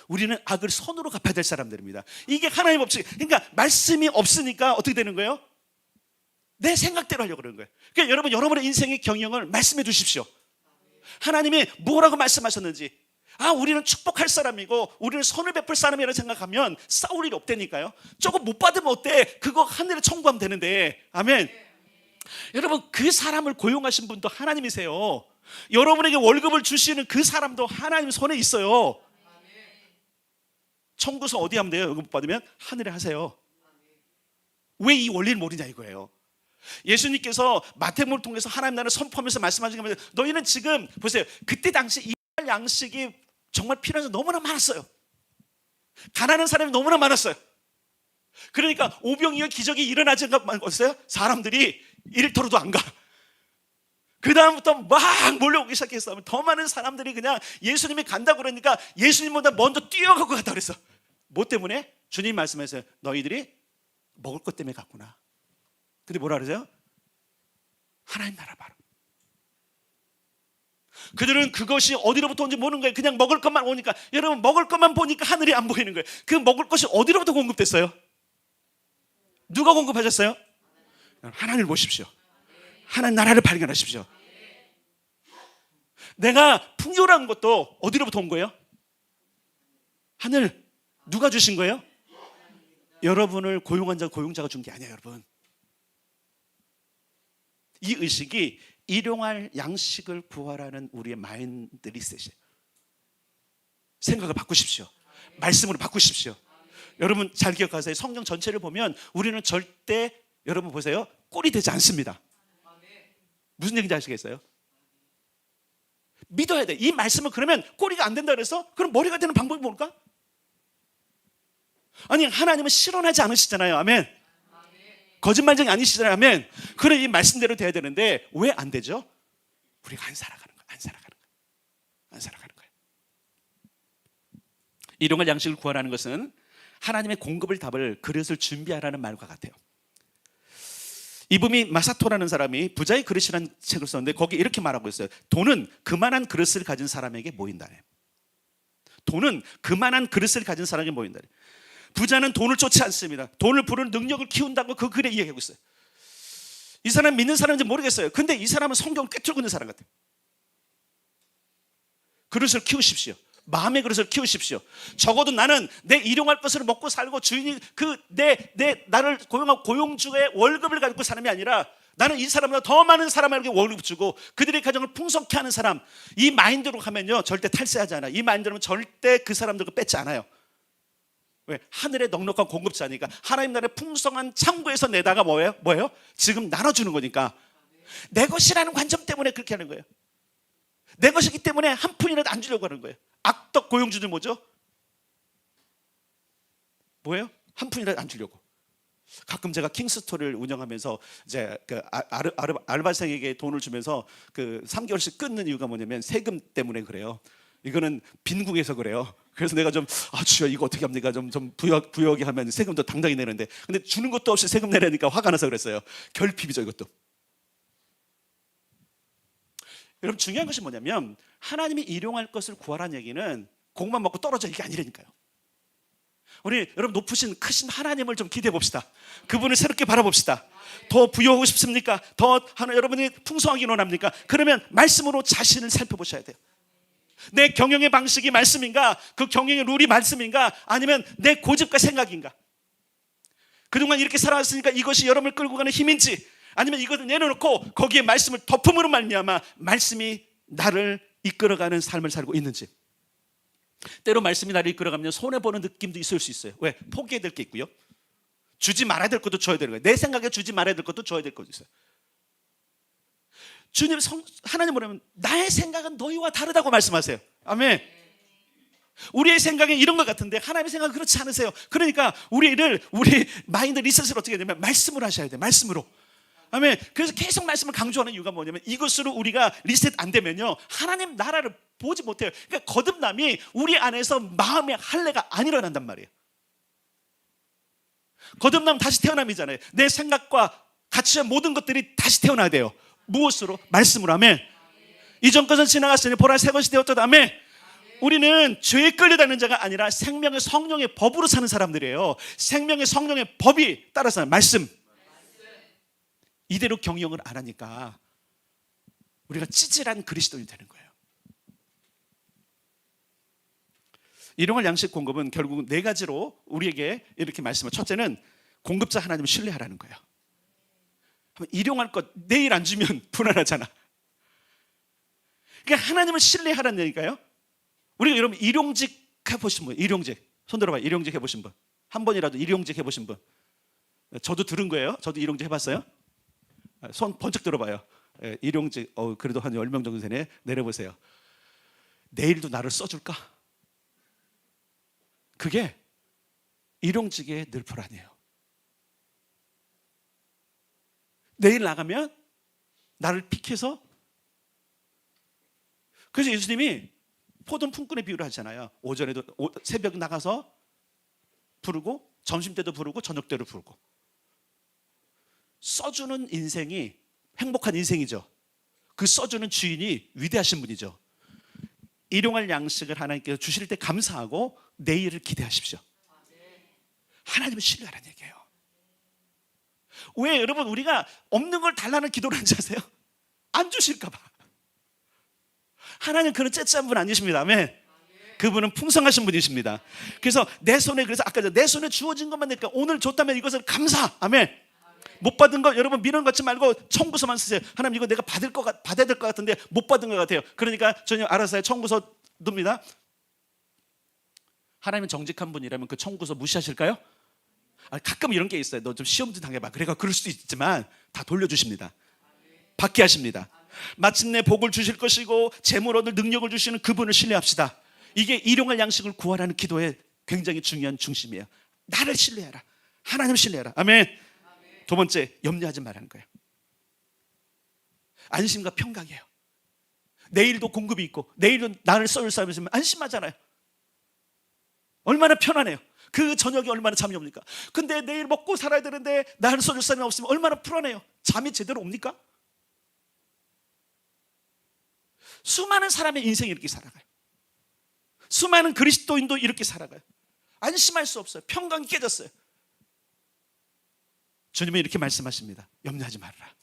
Speaker 1: 우리는 악을 선으로 갚아야 될 사람들입니다. 이게 하나님의 법칙. 그러니까 말씀이 없으니까 어떻게 되는 거예요? 내 생각대로 하려고 그러는 거예요. 그러니까 여러분, 여러분의 인생의 경영을 말씀해 주십시오. 하나님이 뭐라고 말씀하셨는지. 우리는 축복할 사람이고 우리는 선을 베풀 사람이라고 생각하면 싸울 일이 없다니까요. 조금 못 받으면 어때? 그거 하늘에 청구하면 되는데. 아멘. 여러분, 그 사람을 고용하신 분도 하나님이세요. 여러분에게 월급을 주시는 그 사람도 하나님 손에 있어요. 청구서 어디 하면 돼요? 월급 못 받으면 하늘에 하세요. 왜 이 원리를 모르냐 이거예요. 예수님께서 마태복음을 통해서 하나님 나라를 선포하면서 말씀하신 겁니다. 너희는 지금 보세요. 그때 당시 이 양식이 정말 필요한 사람이 너무나 많았어요. 가난한 사람이 너무나 많았어요. 그러니까 오병이어 기적이 일어나지 않았어요. 사람들이 일터로도 안 가. 그 다음부터 막 몰려오기 시작했어. 더 많은 사람들이 그냥 예수님이 간다고 그러니까 예수님보다 먼저 뛰어가고 갔다 그랬어. 뭐 때문에? 주님 말씀하세요. 너희들이 먹을 것 때문에 갔구나. 근데 뭐라 그러세요? 하나님 나라 바로. 그들은 그것이 어디로부터 온지 모르는 거예요. 그냥 먹을 것만 오니까. 여러분, 먹을 것만 보니까 하늘이 안 보이는 거예요. 그 먹을 것이 어디로부터 공급됐어요? 누가 공급하셨어요? 하나님을 보십시오. 하나님 나라를 발견하십시오. 내가 풍요로운 것도 어디로부터 온 거예요? 하늘. 누가 주신 거예요? 여러분을 고용한 자, 고용자가 준 게 아니에요, 여러분. 이 의식이 일용할 양식을 구하라는 우리의 마인드 리셋이에요. 생각을 바꾸십시오. 말씀으로 바꾸십시오. 여러분 잘 기억하세요. 성경 전체를 보면 우리는 절대, 여러분 보세요, 꼴이 되지 않습니다. 무슨 얘기인지 아시겠어요? 믿어야 돼. 이 말씀은 그러면 꼬리가 안 된다 그래서 그럼 머리가 되는 방법이 뭘까? 아니, 하나님은 실현하지 않으시잖아요. 아멘. 거짓말쟁이 아니시잖아요. 아멘. 그래, 이 말씀대로 돼야 되는데 왜 안 되죠? 우리가 안 살아가는 거예요. 안 살아가는 거예요. 일용할 양식을 구하라는 것은 하나님의 공급을 답을 그릇을 준비하라는 말과 같아요. 이브미 마사토라는 사람이 부자의 그릇이라는 책을 썼는데 거기 이렇게 말하고 있어요. 돈은 그만한 그릇을 가진 사람에게 모인다네. 돈은 그만한 그릇을 가진 사람에게 모인다네. 부자는 돈을 쫓지 않습니다. 돈을 부르는 능력을 키운다고 그 글에 이야기하고 있어요. 이 사람 믿는 사람인지 모르겠어요. 근데 이 사람은 성경을 꿰뚫고 있는 사람 같아요. 그릇을 키우십시오. 마음의 그릇을 키우십시오. 적어도 나는 내 일용할 것을 먹고 살고 주인이 나를 고용하고 고용주의 월급을 가지고 사람이 아니라 나는 이 사람보다 더 많은 사람에게 월급 주고 그들의 가정을 풍성케 하는 사람. 이 마인드로 하면요 절대 탈세하지 않아요. 이 마인드로 하면 절대 그 사람들과 뺏지 않아요. 왜? 하늘의 넉넉한 공급자니까. 하나님 나라의 풍성한 창고에서 내다가 뭐예요? 지금 나눠주는 거니까. 내 것이라는 관점 때문에 그렇게 하는 거예요. 내 것이기 때문에 한 푼이라도 안 주려고 하는 거예요. 악덕 고용주들 뭐죠? 뭐예요? 한 푼이라도 안 주려고. 가끔 제가 킹스토리를 운영하면서 이제 그 알바생에게 돈을 주면서 그 3개월씩 끊는 이유가 뭐냐면 세금 때문에 그래요. 이거는 빈궁해서 그래요. 그래서 내가 좀 주여 이거 어떻게 합니까? 좀 부여하게 하면 세금도 당당히 내는데, 근데 주는 것도 없이 세금 내려니까 화가 나서 그랬어요. 결핍이죠, 이것도. 여러분, 중요한 것이 뭐냐면 하나님이 일용할 것을 구하라는 얘기는 공만 먹고 떨어져 이게 아니라니까요. 우리 여러분, 높으신 크신 하나님을 좀 기대해 봅시다. 그분을 새롭게 바라봅시다. 더 부여하고 싶습니까? 더 여러분이 풍성하게 원합니까? 그러면 말씀으로 자신을 살펴보셔야 돼요. 내 경영의 방식이 말씀인가? 그 경영의 룰이 말씀인가? 아니면 내 고집과 생각인가? 그동안 이렇게 살아왔으니까 이것이 여러분을 끌고 가는 힘인지, 아니면 이것을 내려놓고 거기에 말씀을 덮음으로 말미암아 말씀이 나를 이끌어가는 삶을 살고 있는지. 때로 말씀이 나를 이끌어가면 손해보는 느낌도 있을 수 있어요. 왜? 포기해야 될 게 있고요, 주지 말아야 될 것도 줘야 되는 거예요. 내 생각에 주지 말아야 될 것도 줘야 될 것도 있어요. 주님, 하나님 뭐냐면 나의 생각은 너희와 다르다고 말씀하세요. 아멘. 우리의 생각은 이런 것 같은데 하나님의 생각은 그렇지 않으세요. 그러니까 우리 마인드 리셋을 어떻게 해야 되냐면 말씀으로 하셔야 돼요. 말씀으로. 아멘. 그래서 계속 말씀을 강조하는 이유가 뭐냐면 이것으로 우리가 리셋 안 되면요, 하나님 나라를 보지 못해요. 그러니까 거듭남이 우리 안에서 마음의 할례가 안 일어난단 말이에요. 거듭남 다시 태어남이잖아요. 내 생각과 가치와 모든 것들이 다시 태어나야 돼요. 무엇으로? 말씀으로. 아멘. 이전 것은 지나갔으니 보라 새 것이 되었다. 아멘. 우리는 죄에 끌려다니는 자가 아니라 생명의 성령의 법으로 사는 사람들이에요. 생명의 성령의 법이 따라서 말씀. 이대로 경영을 안 하니까 우리가 찌질한 그리스도인이 되는 거예요. 일용할 양식 공급은 결국 네 가지로 우리에게 이렇게 말씀을. 첫째는 공급자 하나님을 신뢰하라는 거예요. 일용할 것 내일 안 주면 불안하잖아. 그러니까 하나님을 신뢰하라는 얘기가요. 우리가 여러분 일용직 해보신 분, 일용직 손 들어봐요. 일용직 해보신 분, 한 번이라도 일용직 해보신 분. 저도 들은 거예요. 저도 일용직 해봤어요. 손 번쩍 들어봐요. 일용직 그래도 한 10명 정도 되네. 내려보세요. 내일도 나를 써줄까? 그게 일용직의 늘 불안이에요. 내일 나가면 나를 픽해서. 그래서 예수님이 포도는 품꾼의 비유를 하잖아요. 오전에도 새벽 나가서 부르고 점심 때도 부르고 저녁 때도 부르고. 써주는 인생이 행복한 인생이죠. 그 써주는 주인이 위대하신 분이죠. 일용할 양식을 하나님께서 주실 때 감사하고 내일을 기대하십시오. 하나님을 신뢰하라는 얘기예요. 왜 여러분 우리가 없는 걸 달라는 기도를 하지 아세요? 안 주실까 봐. 하나님 그런 째째한 분 아니십니다. 아멘. 그분은 풍성하신 분이십니다. 그래서 내 손에, 그래서 아까 내 손에 주어진 것만 내니까 오늘 줬다면 이것을 감사. 아멘. 못 받은 거 여러분 미련 갖지 말고 청구서만 쓰세요. 하나님 이거 내가 받아야 될 것 같은데 못 받은 것 같아요. 그러니까 전혀 알아서 해. 청구서 둡니다. 하나님은 정직한 분이라면 그 청구서 무시하실까요? 가끔 이런 게 있어요. 너 좀 시험 좀 당해봐. 그래가 그럴 수도 있지만 다 돌려주십니다. 받게 하십니다. 마침내 복을 주실 것이고 재물 얻을 능력을 주시는 그분을 신뢰합시다. 이게 일용할 양식을 구하라는 기도의 굉장히 중요한 중심이에요. 나를 신뢰하라. 하나님을 신뢰하라. 아멘. 두 번째, 염려하지 말라는 거예요. 안심과 평강이에요. 내일도 공급이 있고 내일은 나를 써줄 사람이 있으면 안심하잖아요. 얼마나 편하네요. 그 저녁이 얼마나 잠이 옵니까? 근데 내일 먹고 살아야 되는데 나를 써줄 사람이 없으면 얼마나 불안해요. 잠이 제대로 옵니까? 수많은 사람의 인생이 이렇게 살아가요. 수많은 그리스도인도 이렇게 살아가요. 안심할 수 없어요. 평강이 깨졌어요. 주님은 이렇게 말씀하십니다. 염려하지 말아라.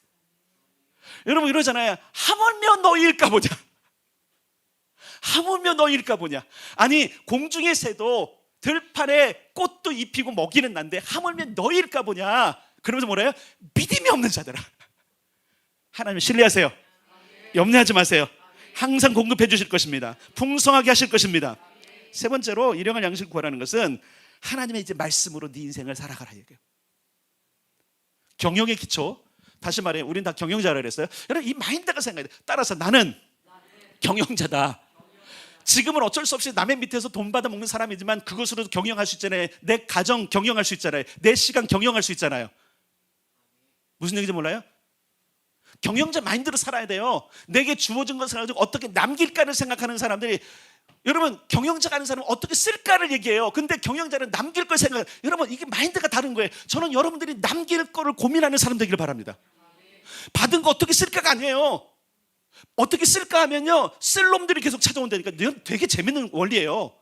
Speaker 1: 여러분 이러잖아요. 하물며 너희일까 보냐. 하물며 너희일까 보냐. 아니 공중의 새도 들판에 꽃도 입히고 먹이는 난데 하물며 너희일까 보냐. 그러면서 뭐래요? 믿음이 없는 자들아. 하나님 신뢰하세요. 염려하지 마세요. 항상 공급해 주실 것입니다. 풍성하게 하실 것입니다. 세 번째로 일용할 양식을 구하라는 것은 하나님의 이제 말씀으로 네 인생을 살아가라 얘기해요. 경영의 기초. 다시 말해, 우린 다 경영자라 그랬어요. 여러분, 이 마인드가 생각해야 돼. 따라서 나는 경영자다. 지금은 어쩔 수 없이 남의 밑에서 돈 받아 먹는 사람이지만 그것으로도 경영할 수 있잖아요. 내 가정 경영할 수 있잖아요. 내 시간 경영할 수 있잖아요. 무슨 얘기인지 몰라요? 경영자 마인드로 살아야 돼요. 내게 주어진 것을 가지고 어떻게 남길까를 생각하는 사람들이, 여러분, 경영자가 하는 사람은 어떻게 쓸까를 얘기해요. 근데 경영자는 남길 걸 생각해요. 여러분, 이게 마인드가 다른 거예요. 저는 여러분들이 남길 거를 고민하는 사람 되기를 바랍니다. 받은 거 어떻게 쓸까가 아니에요. 어떻게 쓸까 하면요, 쓸 놈들이 계속 찾아온다니까. 되게 재밌는 원리예요.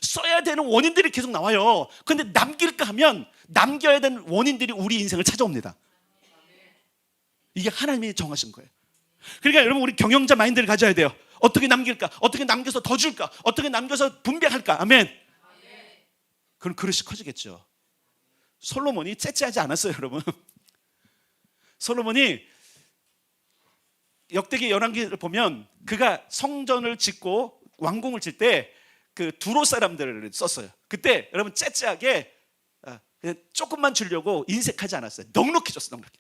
Speaker 1: 써야 되는 원인들이 계속 나와요. 근데 남길까 하면 남겨야 되는 원인들이 우리 인생을 찾아옵니다. 이게 하나님이 정하신 거예요. 그러니까 여러분, 우리 경영자 마인드를 가져야 돼요. 어떻게 남길까? 어떻게 남겨서 더 줄까? 어떻게 남겨서 분배할까? 아멘. 그럼 그릇이 커지겠죠. 솔로몬이 째째하지 않았어요, 여러분. 솔로몬이 역대기 열왕기를 보면 그가 성전을 짓고 왕궁을 질 때 그 두로 사람들을 썼어요. 그때 여러분 째째하게 그냥 조금만 주려고 인색하지 않았어요. 넉넉히 줬어요. 넉넉히.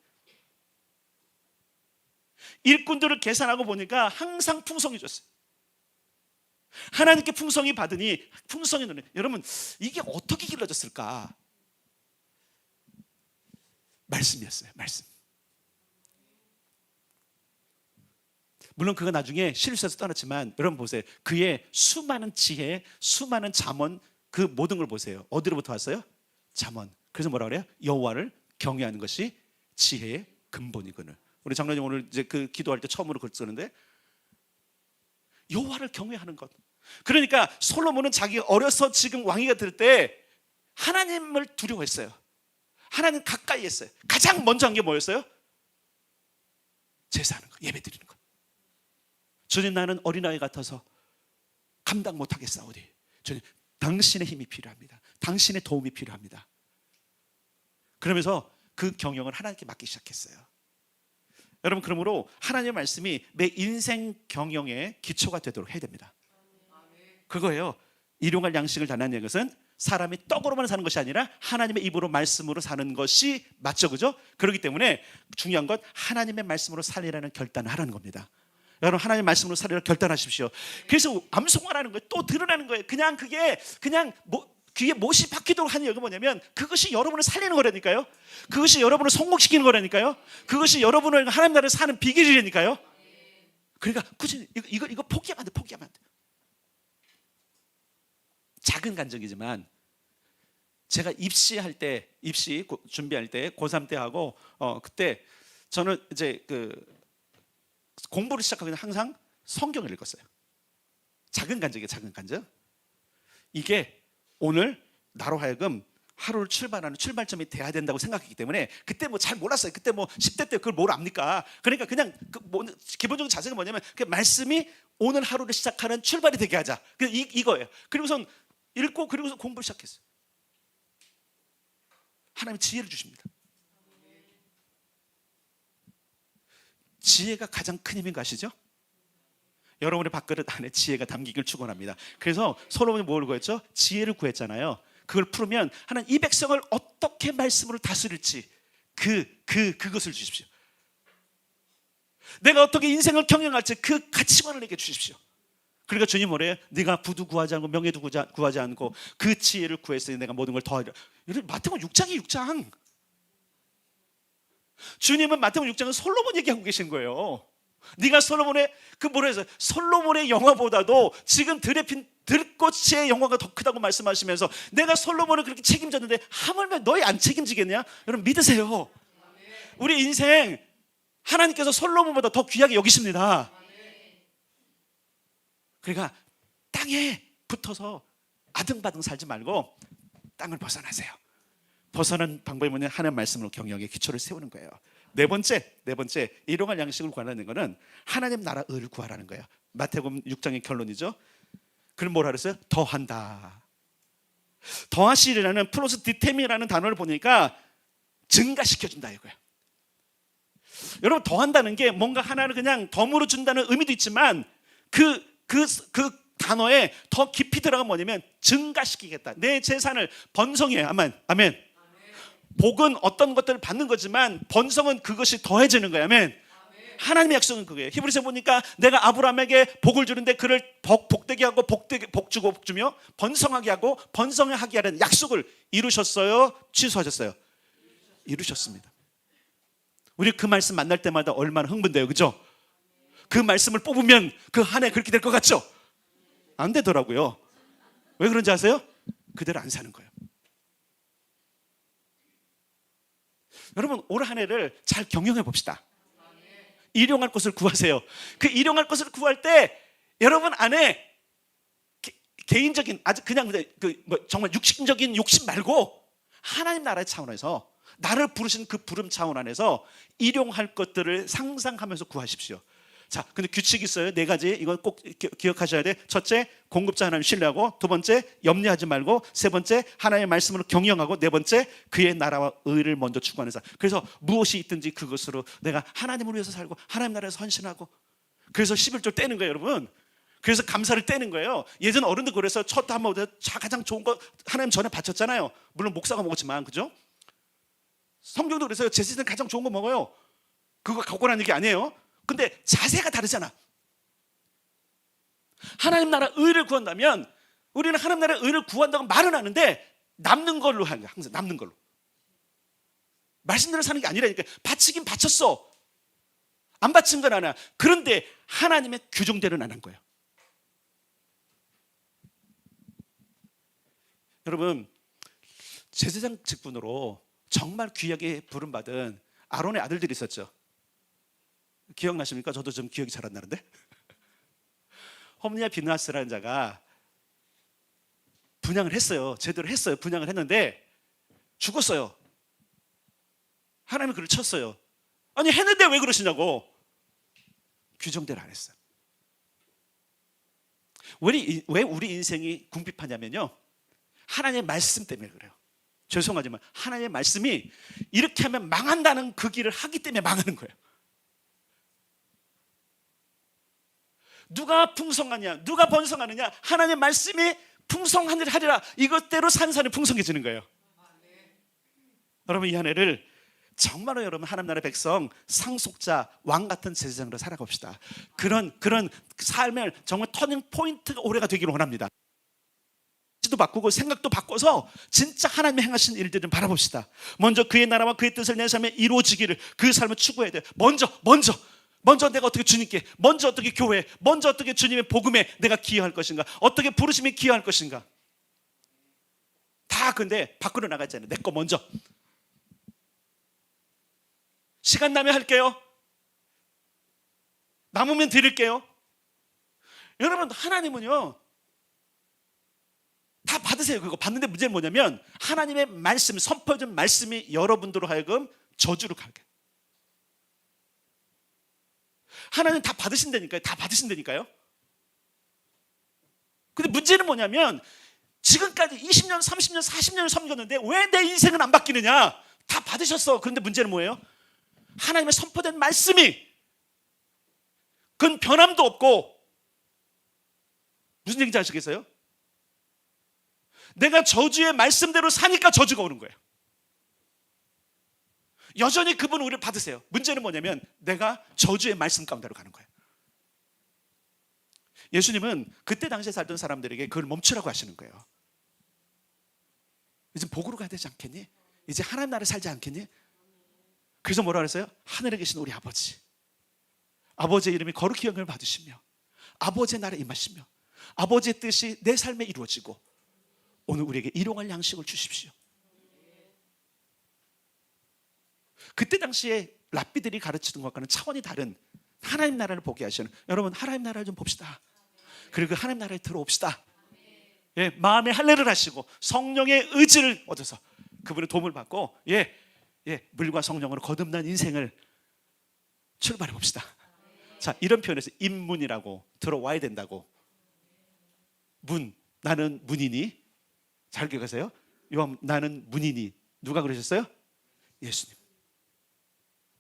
Speaker 1: 일꾼들을 계산하고 보니까 항상 풍성히 줬어요. 하나님께 풍성히 받으니 풍성히 누네. 여러분, 이게 어떻게 길러졌을까? 말씀이었어요. 말씀. 물론 그가 나중에 실수해서 떠났지만 여러분 보세요. 그의 수많은 지혜, 수많은 잠언, 그 모든 걸 보세요. 어디로부터 왔어요? 잠언. 그래서 뭐라 그래요? 여호와를 경외하는 것이 지혜의 근본이거늘. 우리 장로님 오늘 이제 그 기도할 때 처음으로 글 쓰는데, 여호와를 경외하는 것. 그러니까 솔로몬은 자기가 어려서 지금 왕위가 될 때 하나님을 두려워했어요. 하나님 가까이 했어요. 가장 먼저 한 게 뭐였어요? 제사하는 거, 예배 드리는 거. 주님, 나는 어린아이 같아서 감당 못하겠사오니 주님, 당신의 힘이 필요합니다. 당신의 도움이 필요합니다. 그러면서 그 경영을 하나님께 맡기 시작했어요. 여러분, 그러므로 하나님의 말씀이 내 인생 경영의 기초가 되도록 해야 됩니다. 그거예요. 일용할 양식을 달라는 것은 사람이 떡으로만 사는 것이 아니라 하나님의 입으로 말씀으로 사는 것이 맞죠, 그죠? 그렇기 때문에 중요한 건 하나님의 말씀으로 살리라는 결단을 하라는 겁니다. 여러분, 하나님의 말씀으로 살리라 결단하십시오. 그래서 암송하라는 거예요. 또 들으라는 거예요. 그냥 그게 그냥 귀에 못이 박히도록 하는 이유가 뭐냐면 그것이 여러분을 살리는 거라니까요. 그것이 여러분을 성공시키는 거라니까요. 그것이 여러분을 하나님 나라를 사는 비결이라니까요. 그러니까 굳이 이거 포기하면 안 돼. 포기하면 안 돼. 작은 간증이지만 제가 입시할 때, 입시 준비할 때 고3 때 하고 그때 저는 이제 공부를 시작하기 전에 항상 성경을 읽었어요. 작은 간증이에요. 작은 간증. 이게 오늘 나로 하여금 하루를 출발하는 출발점이 돼야 된다고 생각했기 때문에 그때 뭐 잘 몰랐어요. 그때 뭐 10대 때 그걸 뭘 압니까? 그러니까 그냥 기본적인 자세가 뭐냐면 그 말씀이 오늘 하루를 시작하는 출발이 되게 하자. 이거예요. 그리고선 읽고 그리고서 공부를 시작했어요. 하나님이 지혜를 주십니다. 지혜가 가장 큰 힘인 거 아시죠? 여러분의 밥그릇 안에 지혜가 담기길 축원합니다. 그래서 솔로몬이 뭘 구했죠? 지혜를 구했잖아요. 그걸 풀으면 하나님 이 백성을 어떻게 말씀으로 다스릴지 그것을 주십시오. 내가 어떻게 인생을 경영할지 그 가치관을 내게 주십시오. 그러니까 주님 뭐래요? 네가 부도 구하지 않고 명예도 구하지 않고 그 지혜를 구했으니 내가 모든 걸 더하리라. 마태복음 6장이 6장. 주님은 마태복음 6장은 솔로몬 얘기하고 계신 거예요. 네가 솔로몬의 솔로몬의 영화보다도 지금 들꽃의 영화가 더 크다고 말씀하시면서 내가 솔로몬을 그렇게 책임졌는데 하물며 너희 안 책임지겠냐? 여러분 믿으세요. 우리 인생 하나님께서 솔로몬보다 더 귀하게 여기십니다. 그러니까 땅에 붙어서 아등바등 살지 말고 땅을 벗어나세요. 벗어난 방법이 뭐냐? 하나님 말씀으로 경영의 기초를 세우는 거예요. 네 번째 일용할 양식을 구하라는 것은 하나님 나라 의를 구하라는 거예요. 마태복음 6장의 결론이죠. 그럼 뭐라 그랬어요? 더한다. 더하시리라는 플러스 디템이라는 단어를 보니까 증가시켜준다 이거예요. 여러분, 더한다는 게 뭔가 하나를 그냥 덤으로 준다는 의미도 있지만 그 단어에 더 깊이 들어가면 뭐냐면 증가시키겠다. 내 재산을 번성해. 아멘. 아멘. 복은 어떤 것들을 받는 거지만 번성은 그것이 더해지는 거야. 아멘. 하나님의 약속은 그거예요. 히브리서 보니까 내가 아브라함에게 복을 주는데 그를 복되게 하고 복 주고 복 주며 번성하게 하고 번성하게 하는 약속을 이루셨어요? 취소하셨어요? 이루셨습니다. 우리 그 말씀 만날 때마다 얼마나 흥분돼요, 그죠? 그 말씀을 뽑으면 그 한 해 그렇게 될 것 같죠? 안 되더라고요. 왜 그런지 아세요? 그대로 안 사는 거예요. 여러분, 올 한 해를 잘 경영해 봅시다. 일용할 것을 구하세요. 그 일용할 것을 구할 때 여러분 안에 개인적인 아주 그냥 정말 육신적인 욕심 말고 하나님 나라의 차원에서 나를 부르신 그 부름 차원 안에서 일용할 것들을 상상하면서 구하십시오. 자, 근데 규칙이 있어요. 4가지. 이건 꼭 기억하셔야 돼. 첫째, 공급자 하나님 신뢰하고, 두 번째, 염려하지 말고, 세 번째, 하나님의 말씀으로 경영하고, 네 번째, 그의 나라와 의를 먼저 추구하는 삶. 그래서 무엇이 있든지 그것으로 내가 하나님을 위해서 살고 하나님 나라에서 헌신하고, 그래서 11조 떼는 거예요, 여러분. 그래서 감사를 떼는 거예요. 예전 어른들 그래서 첫 한번 가장 좋은 거 하나님 전에 바쳤잖아요. 물론 목사가 먹었지만, 그죠? 성경도 그래서요. 제사장 가장 좋은 거 먹어요. 그거 갖고 가는 게 아니에요. 근데 자세가 다르잖아. 하나님 나라 의를 구한다면 우리는 하나님 나라 의를 구한다고 말은 하는데 남는 걸로 하는 거야. 항상 남는 걸로. 말씀대로 사는 게 아니라니까. 바치긴 바쳤어. 안 바친 건 아니야. 그런데 하나님의 규정대로는 안 한 거예요. 여러분, 제사장 직분으로 정말 귀하게 부름받은 아론의 아들들이 있었죠. 기억나십니까? 저도 좀 기억이 잘 안 나는데. 홈리와 비느하스라는 자가 분향을 했어요. 제대로 했어요. 분향을 했는데 죽었어요. 하나님이 그를 쳤어요. 아니 했는데 왜 그러시냐고. 규정대로 안 했어요. 왜 우리 인생이 궁핍하냐면요, 하나님의 말씀 때문에 그래요. 죄송하지만 하나님의 말씀이 이렇게 하면 망한다는 그 길을 하기 때문에 망하는 거예요. 누가 풍성하냐, 누가 번성하느냐, 하나님의 말씀이 풍성하리라. 이것대로 산 사람이 풍성해지는 거예요. 여러분, 이 한 해를 정말로 여러분 하나님 나라의 백성, 상속자, 왕 같은 제사장으로 살아갑시다. 그런 삶을 정말 터닝 포인트가 올해가 되기를 원합니다. 도 바꾸고 생각도 바꿔서 진짜 하나님이 행하신 일들을 바라봅시다. 먼저 그의 나라와 그의 뜻을 내 삶에 이루어지기를, 그 삶을 추구해야 돼요. 먼저 내가 어떻게 주님께, 먼저 어떻게 교회, 먼저 어떻게 주님의 복음에 내가 기여할 것인가, 어떻게 부르심에 기여할 것인가. 다 근데 밖으로 나가잖아요. 내 거 먼저. 시간 나면 할게요. 남으면 드릴게요. 여러분, 하나님은요 다 받으세요. 그거 받는데 문제는 뭐냐면 하나님의 말씀, 선포해준 말씀이 여러분들로 하여금 저주로 가게. 하나님 다 받으신다니까요. 다 받으신다니까요. 근데 문제는 뭐냐면 지금까지 20년, 30년, 40년을 섬겼는데 왜 내 인생은 안 바뀌느냐. 다 받으셨어. 그런데 문제는 뭐예요? 하나님의 선포된 말씀이, 그건 변함도 없고, 무슨 얘기인지 아시겠어요? 내가 저주의 말씀대로 사니까 저주가 오는 거예요. 여전히 그분은 우리를 받으세요. 문제는 뭐냐면 내가 저주의 말씀 가운데로 가는 거예요. 예수님은 그때 당시에 살던 사람들에게 그걸 멈추라고 하시는 거예요. 이제 복으로 가야 되지 않겠니? 이제 하나님 나라에 살지 않겠니? 그래서 뭐라 그랬어요? 하늘에 계신 우리 아버지, 아버지의 이름이 거룩히 영광을 받으시며 아버지의 나라에 임하시며 아버지의 뜻이 내 삶에 이루어지고 오늘 우리에게 일용할 양식을 주십시오. 그때 당시에 랍비들이 가르치던 것과는 차원이 다른 하나님 나라를 보게 하시는, 여러분 하나님 나라를 좀 봅시다. 그리고 하나님 나라에 들어옵시다. 예, 마음의 할례를 하시고 성령의 의지를 얻어서 그분의 도움을 받고 물과 성령으로 거듭난 인생을 출발해 봅시다. 자, 이런 표현에서 입문이라고 들어와야 된다고. 문, 나는 문이니. 잘 기억하세요. 나는 문이니. 누가 그러셨어요? 예수님.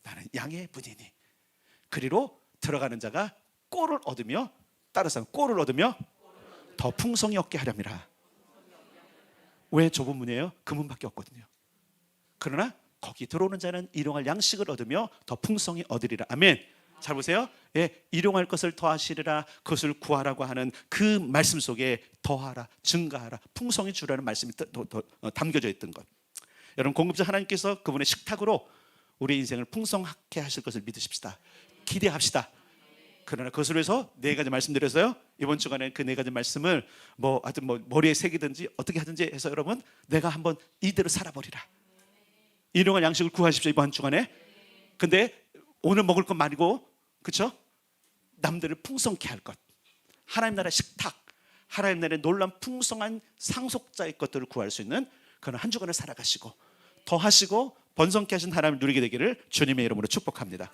Speaker 1: 나는 양의 문이니. 그리로 들어가는 자가 꼴을 얻으며, 따라서 꼴을 얻으며 더 풍성히 얻게 하렵니다. 왜 좁은 문이에요? 그 문밖에 없거든요. 그러나 거기 들어오는 자는 일용할 양식을 얻으며 더 풍성히 얻으리라. 아멘. 잘 보세요. 예, 일용할 것을 더하시리라, 그것을 구하라고 하는 그 말씀 속에 더하라, 증가하라, 풍성히 주라는 말씀이 담겨져 있던 것. 여러분, 공급자 하나님께서 그분의 식탁으로 우리 인생을 풍성하게 하실 것을 믿으십시다. 기대합시다. 그러나 그것을 위해서 네 가지 말씀드려서요, 이번 주간에 그 네 가지 말씀을 하여튼 머리에 새기든지 어떻게 하든지 해서 여러분, 내가 한번 이대로 살아버리라. 일용할 양식을 구하십시오, 이번 주간에. 근데 오늘 먹을 것 말고, 그렇죠? 남들을 풍성케 할 것, 하나님 나라의 식탁, 하나님 나라의 놀라운 풍성한 상속자의 것들을 구할 수 있는 그런 한 주간을 살아가시고, 더하시고 번성케 하신 하나님을 누리게 되기를 주님의 이름으로 축복합니다.